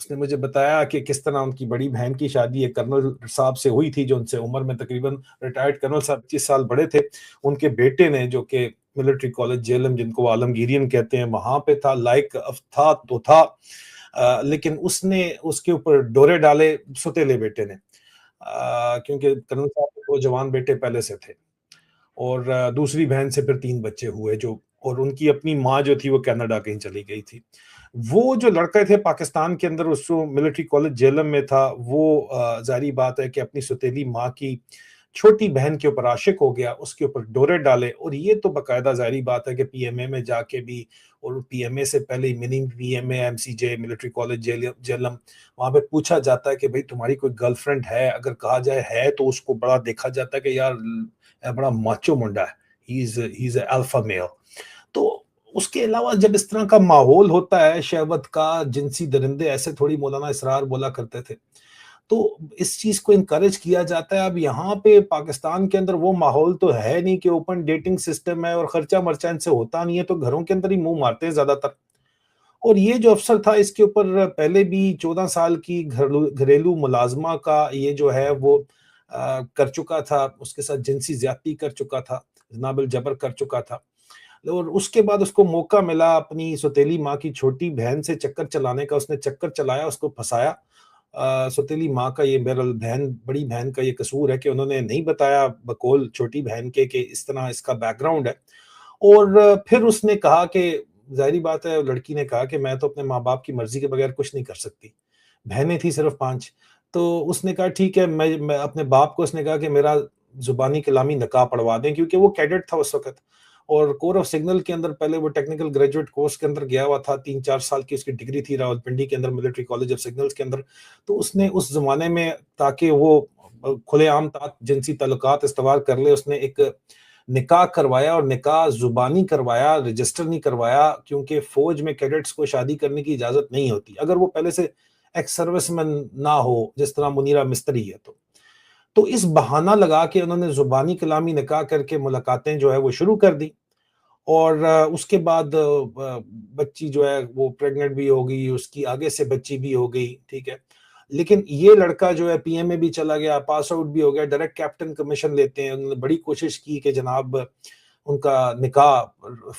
اس نے مجھے بتایا کہ کس طرح ان کی بڑی بہن کی شادی ایک کرنل صاحب سے ہوئی تھی، جو ان سے عمر میں تقریباً ریٹائرڈ کرنل صاحب 25 سال بڑے تھے۔ ان کے بیٹے نے، جو کہ ملٹری کالج جیلم جن کو وہ عالمگیرین کہتے ہیں، وہاں پہ تھا، لائق تھا تو تھا، لیکن اس نے اس کے اوپر ڈورے ڈالے سوتیلے بیٹے نے، کیونکہ کرنل صاحب کے دو جوان بیٹے پہلے سے تھے، اور دوسری بہن سے پھر 3 بچے ہوئے، جو اور ان کی اپنی ماں جو تھی وہ کینیڈا کہیں چلی گئی تھی۔ وہ جو لڑکے تھے پاکستان کے اندر، اس کو ملٹری کالج جیلم میں تھا، وہ ظاہری بات ہے کہ اپنی سوتیلی ماں کی چھوٹی بہن کے اوپر عاشق ہو گیا، اس کے اوپر ڈورے ڈالے، اور یہ تو باقاعدہ ظاہری بات ہے کہ پی ایم اے میں جا کے بھی، اور پی ایم اے سے پہلے mini P M A M C J military college Jhelum, وہاں پہ پوچھا جاتا ہے کہ بھئی تمہاری کوئی گرل فرینڈ ہے؟ اگر کہا جائے ہے تو اس کو بڑا دیکھا جاتا ہے کہ یار بڑا ماچو منڈا ہے، ہی از اے الفا میل۔ تو اس کے علاوہ جب اس طرح کا ماحول ہوتا ہے شہوت کا، جنسی درندے ایسے تھوڑی مولانا اسرار بولا کرتے تھے، تو اس چیز کو انکریج کیا جاتا ہے۔ اب یہاں پہ پاکستان کے اندر وہ ماحول تو ہے نہیں کہ اوپن ڈیٹنگ سسٹم ہے، اور خرچہ مرچہ ان سے ہوتا نہیں ہے، تو گھروں کے اندر ہی منہ مارتے ہیں زیادہ تر۔ اور یہ جو افسر تھا، اس کے اوپر پہلے بھی 14 سال کی گھریلو ملازمہ کا یہ جو ہے وہ کر چکا تھا، اس کے ساتھ جنسی زیادتی کر چکا تھا، جناب الجبر کر چکا تھا، اور اس کے بعد اس کو موقع ملا اپنی سوتیلی ماں کی چھوٹی بہن سے چکر چلانے کا، اس نے چکر چلایا، اس کو پھنسایا۔ سوتیلی ماں کا یہ بہرحال بڑی بہن کا یہ قصور ہے کہ انہوں نے نہیں بتایا بقول چھوٹی بہن کے کہ اس طرح اس کا بیک گراؤنڈ ہے، اور پھر اس نے کہا کہ ظاہری بات ہے، لڑکی نے کہا کہ میں تو اپنے ماں باپ کی مرضی کے بغیر کچھ نہیں کر سکتی، بہنیں تھیں صرف 5۔ تو اس نے کہا ٹھیک ہے، میں اپنے باپ کو، اس نے کہا کہ میرا زبانی کلامی نکاح پڑھوا دیں، کیونکہ وہ کیڈٹ تھا اس وقت، اور کور آف سگنل کے اندر پہلے وہ ٹیکنیکل گریجویٹ کورس کے اندر گیا ہوا تھا، 3-4 سال کی اس کی ڈگری تھی راولپنڈی کے اندر ملٹری کالج آف سگنلز کے اندر۔ تو اس نے اس زمانے میں، تاکہ وہ کھلے عام جنسی تعلقات استوار کر لے، اس نے ایک نکاح کروایا، اور نکاح زبانی کروایا، رجسٹر نہیں کروایا، کیونکہ فوج میں کیڈٹس کو شادی کرنے کی اجازت نہیں ہوتی اگر وہ پہلے سے ایکس سروس مین نہ ہو، جس طرح منیرہ مستری ہے۔ تو اس بہانہ لگا کے انہوں نے زبانی کلامی نکاح کر کے ملاقاتیں جو ہے وہ شروع کر دی، اور اس کے بعد بچی جو ہے وہ پریگننٹ بھی ہو گئی، اس کی آگے سے بچی بھی ہو گئی، ٹھیک ہے۔ لیکن یہ لڑکا جو ہے پی ایم اے بھی چلا گیا، پاس آؤٹ بھی ہو گیا، ڈائریکٹ کیپٹن کمیشن لیتے ہیں، انہوں نے بڑی کوشش کی کہ جناب ان کا نکاح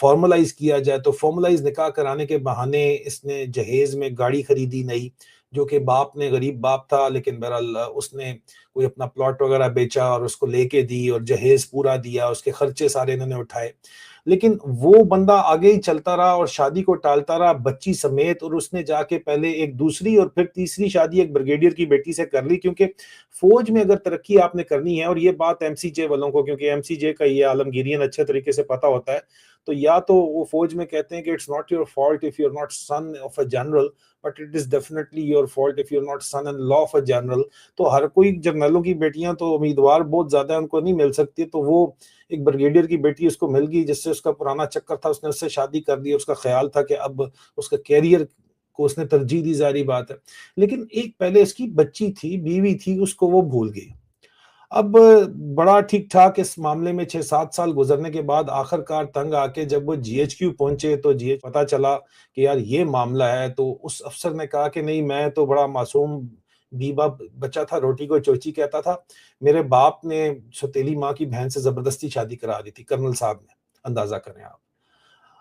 فارملائز کیا جائے، تو فارملائز نکاح کرانے کے بہانے اس نے جہیز میں گاڑی خریدی نئی، جو کہ باپ نے، غریب باپ تھا، لیکن بہرحال اس نے کوئی اپنا پلاٹ وغیرہ بیچا اور اس کو لے کے دی، اور جہیز پورا دیا، اس کے خرچے سارے انہوں نے اٹھائے، لیکن وہ بندہ آگے ہی چلتا رہا اور شادی کو ٹالتا رہا بچی سمیت، اور اس نے جا کے پہلے ایک دوسری اور پھر تیسری شادی ایک بریگیڈیئر کی بیٹی سے کر لی، کیونکہ فوج میں اگر ترقی آپ نے کرنی ہے، اور یہ بات ایم سی جے والوں کو، کیونکہ ایم سی جے کا یہ عالمگیرین اچھے طریقے سے پتہ ہوتا ہے، تو یا تو وہ فوج میں کہتے ہیں کہ it's not your fault if you are not son of a general, but it is definitely your fault if you are not son in law of a general. تو ہر کوئی جرنیلوں کی بیٹیاں تو امیدوار بہت زیادہ ہیں، ان کو نہیں مل سکتی، تو وہ ایک بریگیڈیئر کی بیٹی اس کو مل گئی، جس سے اس کا پرانا چکر تھا، اس نے اس سے شادی کر دی، اس کا خیال تھا کہ اب اس کا کیریئر کو اس نے ترجیح دی، ظاہری بات ہے، لیکن ایک پہلے اس کی بچی تھی، بیوی تھی، اس کو وہ بھول گئی۔ اب بڑا ٹھیک ٹھاک اس معاملے میں 6-7 سال گزرنے کے بعد آخر کار تنگ آ کے جب وہ جی ایچ کیو پہنچے، تو جی ایچ پتا چلا کہ یار یہ معاملہ ہے، تو اس افسر نے کہا کہ نہیں، میں تو بڑا معصوم بیوہ بچہ تھا، روٹی کو چوچی کہتا تھا، میرے باپ نے سوتیلی ماں کی بہن سے زبردستی شادی کرا دی تھی، کرنل صاحب نے، اندازہ کریں آپ۔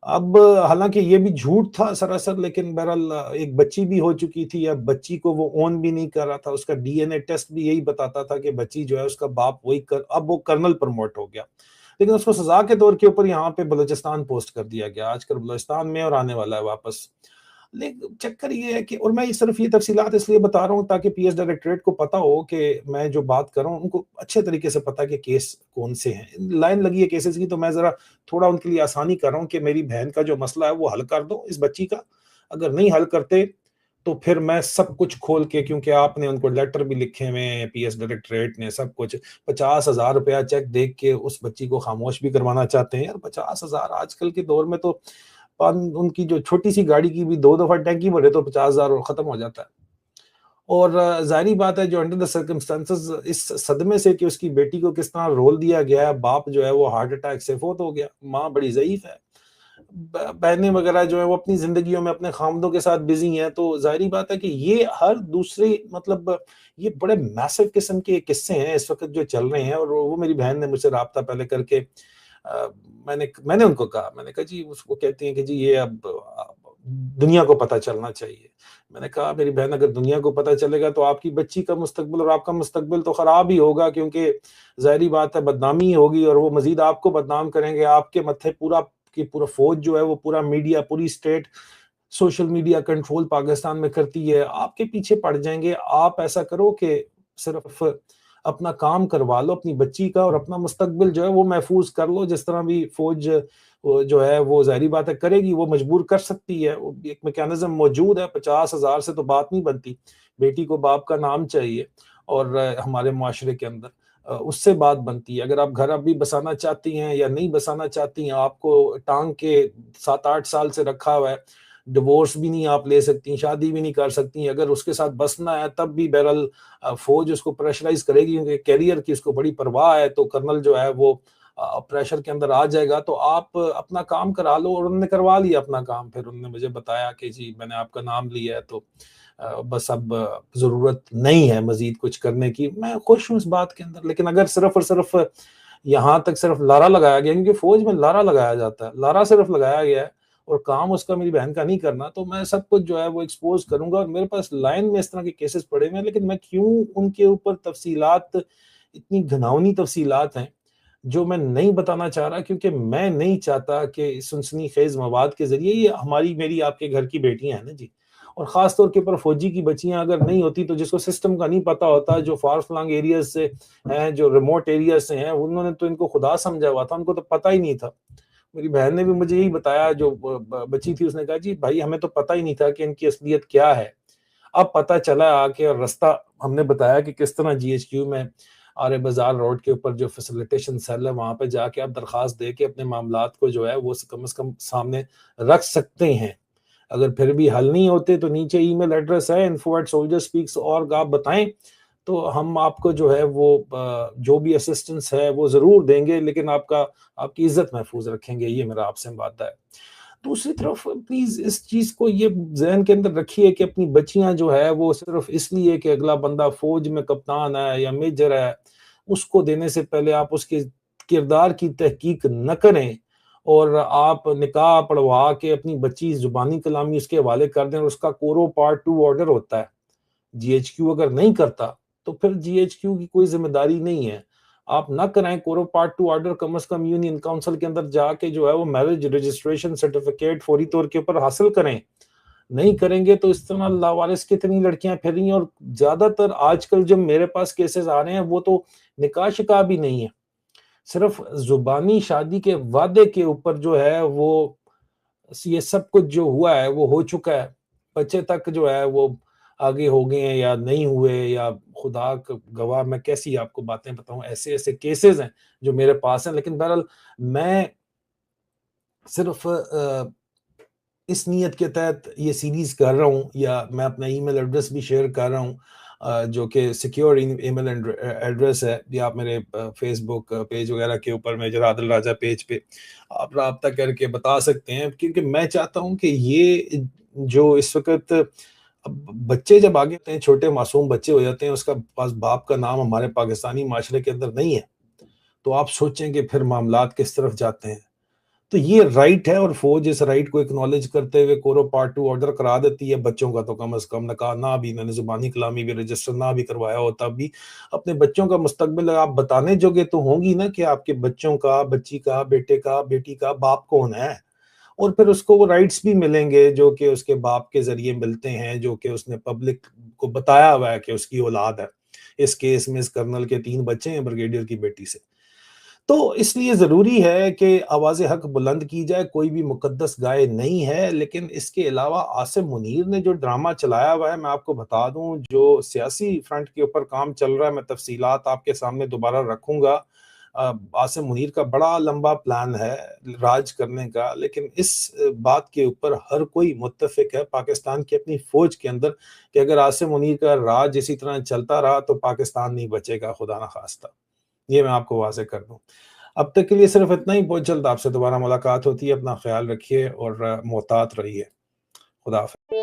اب حالانکہ یہ بھی جھوٹ تھا سراسر، لیکن بہرحال ایک بچی بھی ہو چکی تھی، اب بچی کو وہ اون بھی نہیں کر رہا تھا، اس کا ڈی این اے ٹیسٹ بھی یہی بتاتا تھا کہ بچی جو ہے اس کا باپ وہی اب وہ کرنل پروموٹ ہو گیا، لیکن اس کو سزا کے طور کے اوپر یہاں پہ بلوچستان پوسٹ کر دیا گیا، آج کل بلوچستان میں، اور آنے والا ہے واپس۔ لیکن چکر یہ ہے کہ، اور میں صرف یہ تفصیلات اس لیے بتا رہا ہوں تاکہ پی ایس ڈائریکٹریٹ کو پتا ہو کہ میں جو بات کر رہا ہوں ان کو اچھے طریقے سے پتا کہ کیس کون سے ہیں، لائن لگی ہے کیسز کی، تو میں ذرا تھوڑا ان کے لیے آسانی کر رہا ہوں کہ میری بہن کا جو مسئلہ ہے وہ حل کر دو اس بچی کا، اگر نہیں حل کرتے تو پھر میں سب کچھ کھول کے، کیونکہ آپ نے ان کو لیٹر بھی لکھے ہوئے ہیں، پی ایس ڈائریکٹریٹ نے سب کچھ، 50,000 روپیہ چیک دیکھ کے اس بچی کو خاموش بھی کروانا چاہتے ہیں، یار 50,000 آج کل کے دور میں تو ان کی جو چھوٹی سی گاڑی کی بھی 2 دفعہ ٹینکی بھرے تو 50,000 ختم ہو جاتا ہے۔ اور ظاہری بات ہے جو انڈر دا سرکمسٹانسز اس صدمے سے کہ اس کی بیٹی کو کس طرح رول دیا گیا ہے، باپ جو ہے وہ ہارٹ اٹیک سے فوت ہو گیا، ماں بڑی ضعیف ہے، بہنیں وغیرہ جو ہیں وہ اپنی زندگیوں میں اپنے خامدوں کے ساتھ بزی ہیں، تو ظاہری بات ہے کہ یہ ہر دوسرے مطلب یہ بڑے میسو قسم کے قصے ہیں اس وقت جو چل رہے ہیں، اور وہ میری بہن نے مجھ سے رابطہ پہلے کر کے میں نے ان کو کہا، میں نے کہا جی وہ کہتی ہیں کہ جی یہ اب دنیا کو پتہ چلنا چاہیے۔ میں نے کہا میری بہن اگر دنیا کو پتہ چلے گا تو آپ کی بچی کا مستقبل اور آپ کا مستقبل تو خراب ہی ہوگا، کیونکہ ظاہری بات ہے بدنامی ہی ہوگی، اور وہ مزید آپ کو بدنام کریں گے، آپ کے متھے پورا فوج جو ہے وہ پورا میڈیا پوری state social media control Pakistan میں کرتی ہے، آپ کے پیچھے پڑ جائیں گے۔ آپ ایسا کرو کہ صرف اپنا کام کروا لو اپنی بچی کا، اور اپنا مستقبل جو ہے وہ محفوظ کر لو، جس طرح بھی فوج جو ہے وہ ظاہری بات ہے کرے گی، وہ مجبور کر سکتی ہے، ایک میکینزم موجود ہے، 50,000 سے تو بات نہیں بنتی، بیٹی کو باپ کا نام چاہیے، اور ہمارے معاشرے کے اندر اس سے بات بنتی ہے۔ اگر آپ گھر اب بھی بسانا چاہتی ہیں یا نہیں بسانا چاہتی ہیں، آپ کو ٹانگ کے 7-8 سال سے رکھا ہوا ہے، ڈیورس بھی نہیں آپ لے سکتی، شادی بھی نہیں کر سکتی، اگر اس کے ساتھ بسنا ہے تب بھی بہرحال فوج اس کو پریشرائز کرے گی، کیونکہ کیریئر کی اس کو بڑی پرواہ ہے، تو کرنل جو ہے وہ پریشر کے اندر آ جائے گا، تو آپ اپنا کام کرا لو۔ اور انہوں نے کروا لیا اپنا کام، پھر انہوں نے مجھے بتایا کہ جی میں نے آپ کا نام لیا ہے، تو بس اب ضرورت نہیں ہے مزید کچھ کرنے کی۔ میں خوش ہوں اس بات کے اندر، لیکن اگر صرف اور صرف یہاں تک صرف لارا لگایا گیا، کیونکہ فوج میں لارا لگایا جاتا ہے، لارا صرف لگایا گیا ہے اور کام اس کا میری بہن کا نہیں کرنا، تو میں سب کچھ جو ہے وہ ایکسپوز کروں گا، اور میرے پاس لائن میں اس طرح کے کیسز پڑے ہوئے ہیں، لیکن میں کیوں ان کے اوپر تفصیلات، اتنی گھناؤنی تفصیلات ہیں جو میں نہیں بتانا چاہ رہا، کیونکہ میں نہیں چاہتا کہ سنسنی خیز مواد کے ذریعے یہ میری آپ کے گھر کی بیٹیاں ہیں نا جی، اور خاص طور کے اوپر فوجی کی بچیاں اگر نہیں ہوتی، تو جس کو سسٹم کا نہیں پتا ہوتا، جو فار فلنگ ایریاز سے ہیں، جو ریموٹ ایریاز سے ہیں، انہوں نے تو ان کو خدا سمجھا ہوا تھا، ان کو تو پتہ ہی نہیں تھا۔ میری بہن نے بھی مجھے یہی بتایا، جو بچی تھی، اس نے کہا جی بھائی ہمیں تو پتہ ہی نہیں تھا کہ ان کی اصلیت کیا ہے، اب پتہ چلا آ کے، اور رستہ ہم نے بتایا کہ کس طرح جی ایچ کیو میں آرے بازار روڈ کے اوپر جو فیسیلیٹیشن سیل ہے، وہاں پہ جا کے آپ درخواست دے کے اپنے معاملات کو جو ہے وہ کم از کم سامنے رکھ سکتے ہیں۔ اگر پھر بھی حل نہیں ہوتے تو نیچے ای میل ایڈریس ہے info@soldierspeaks.org، آپ بتائیں تو ہم آپ کو جو ہے وہ جو بھی اسسٹنس ہے وہ ضرور دیں گے، لیکن آپ کی عزت محفوظ رکھیں گے، یہ میرا آپ سے وعدہ ہے۔ دوسری طرف پلیز اس چیز کو یہ ذہن کے اندر رکھیے کہ اپنی بچیاں جو ہے وہ صرف اس لیے کہ اگلا بندہ فوج میں کپتان ہے یا میجر ہے، اس کو دینے سے پہلے آپ اس کے کردار کی تحقیق نہ کریں، اور آپ نکاح پڑھوا کے اپنی بچی زبانی کلامی اس کے حوالے کر دیں، اور اس کا کورو پارٹ 2 آرڈر ہوتا ہے، جی ایچ کیو اگر نہیں کرتا تو پھر جی ایچ کیو کی کوئی ذمہ داری نہیں ہے، آپ نہ کرائیں کورو پارٹ 2 آرڈر، کم از کم یونین کونسل کے اندر جا کے جو ہے وہ میرج رجسٹریشن سرٹیفکیٹ فوری طور کے اوپر حاصل کریں۔ نہیں کریں گے تو اس طرح لاوارث کتنی لڑکیاں پھر رہی ہیں، اور زیادہ تر آج کل جو میرے پاس کیسز آ رہے ہیں وہ تو نکاح شکا بھی نہیں ہے، صرف زبانی شادی کے وعدے کے اوپر جو ہے وہ یہ سب کچھ جو ہوا ہے وہ ہو چکا ہے، بچے تک جو ہے وہ آگے ہو گئے ہیں یا نہیں ہوئے، یا خدا کا گواہ میں کیسی آپ کو باتیں بتاؤں، ایسے ایسے کیسز ہیں جو میرے پاس ہیں۔ لیکن بہرحال میں صرف اس نیت کے تحت یہ سیریز کر رہا ہوں، یا میں اپنا ای میل ایڈریس بھی شیئر کر رہا ہوں، جو کہ سیکیور ای میل ایڈریس ہے، یا آپ میرے فیس بک پیج وغیرہ کے اوپر میجر عادل راجہ پیج پہ آپ رابطہ کر کے بتا سکتے ہیں، کیونکہ میں چاہتا ہوں کہ یہ جو اس وقت بچے جب آگے ہوتے ہیں، چھوٹے معصوم بچے ہو جاتے ہیں، اس کا پاس باپ کا نام ہمارے پاکستانی معاشرے کے اندر نہیں ہے، تو آپ سوچیں کہ پھر معاملات کس طرف جاتے ہیں۔ تو یہ رائٹ ہے، اور فوج اس رائٹ کو اکنالج کرتے ہوئے کورو پارٹ 2 آرڈر کرا دیتی ہے بچوں کا، تو کم از کم نکاح نہ بھی، انہوں نے زبانی کلامی بھی رجسٹر نہ بھی کروایا ہو، تب بھی اپنے بچوں کا مستقبل آپ بتانے جوگے تو ہوں گی نا، کہ آپ کے بچوں کا، بچی کا، بیٹے کا، بیٹی کا باپ کون ہے، اور پھر اس کو وہ رائٹس بھی ملیں گے جو کہ اس کے باپ کے ذریعے ملتے ہیں، جو کہ اس نے پبلک کو بتایا ہوا ہے کہ اس کی اولاد ہے۔ اس کیس میں اس کرنل کے 3 بچے ہیں بریگیڈیئر کی بیٹی سے۔ تو اس لیے ضروری ہے کہ آواز حق بلند کی جائے، کوئی بھی مقدس گائے نہیں ہے، لیکن اس کے علاوہ عاصم منیر نے جو ڈرامہ چلایا ہوا ہے، میں آپ کو بتا دوں، جو سیاسی فرنٹ کے اوپر کام چل رہا ہے، میں تفصیلات آپ کے سامنے دوبارہ رکھوں گا۔ عاصم منیر کا بڑا لمبا پلان ہے راج کرنے کا، لیکن اس بات کے اوپر ہر کوئی متفق ہے پاکستان کی اپنی فوج کے اندر، کہ اگر عاصم منیر کا راج اسی طرح چلتا رہا تو پاکستان نہیں بچے گا، خدا نخواستہ، یہ میں آپ کو واضح کر دوں۔ اب تک کے لیے صرف اتنا ہی، بہت جلد آپ سے دوبارہ ملاقات ہوتی ہے، اپنا خیال رکھیے اور محتاط رہیے۔ خدا حافظ۔